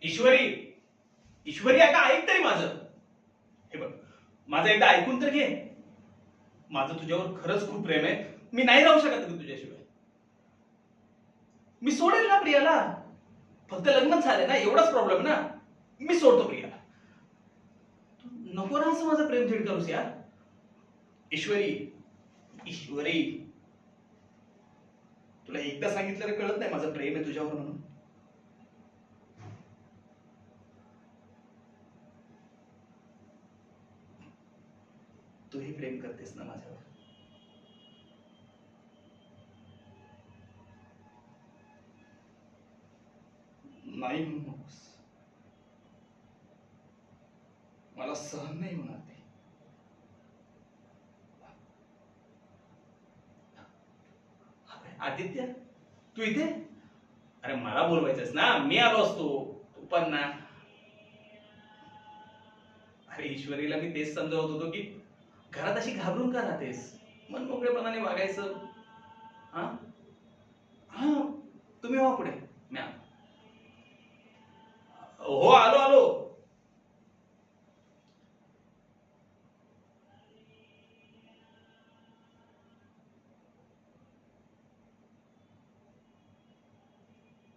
ईश्वरी, ईश्वरी अगं ऐक तरी माझं. हे बघ, माझं एकदा ऐकून तर घे. माझं तुझ्यावर खरंच खूप प्रेम आहे. मी नाही राहू शकत अगं तुझ्याशिवाय. मी सोडेल ना प्रियाला. फक्त लग्नच झालंय ना, एवढाच प्रॉब्लेम ना. मी सोडतो प्रियाला. तू नको ना असं माझं प्रेम झेड करूस यार. ईश्वरी, ईश्वरी, तुला एकदा सांगितलं कळत नाही माझं प्रेम आहे तुझ्यावर म्हणून. तूही प्रेम करतेस ना माझ्यावर. नाही म्हणू नकोस. मला सहन नाही होणार ते. आदित्य, तू इथे? अरे मला बोलवायचंस ना, मी आलो असतो. तू पण ना. अरे ईश्वरीला मी तेच समजावत होतो की घरात अशी घाबरून का राहतेस, मन मोकळेपणाने वागायचं. हा हा, तुम्ही व्हा पुढे. मी आलो. हो, आलो आलो.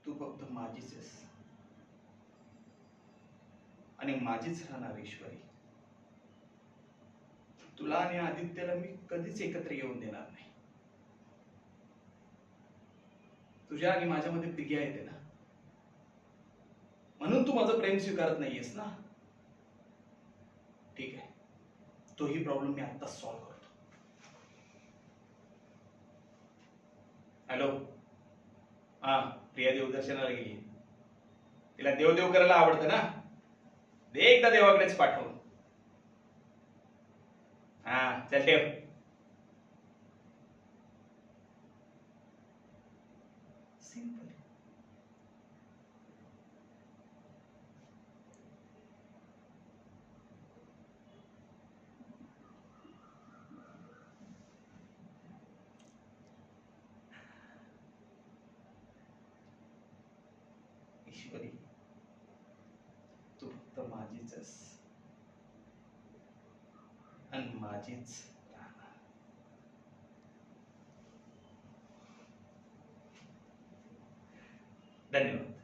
तू फक्त माझीच आहेस आणि माझीच राहणार ईश्वरी. तुला आणि आदित्यला मी कधीच एकत्र येऊन देणार नाही. तुझ्या आणि माझ्यामध्ये पिग्या येते ना, म्हणून तू माझं प्रेम स्वीकारत नाहीयेस ना. ठीक आहे, तोही प्रॉब्लेम मी आत्ताच सॉल्व्ह करतो. हॅलो. हा, प्रिया देवदर्शनाला गेली. तिला देव देव करायला आवडतं ना. दे एकदा देवाकडेच पाठवून. हा, चल ठेव. सिंपल. ईश्वरी, तू फक्त माझीच आहेस आणि माझीच राहणार. धन्यवाद.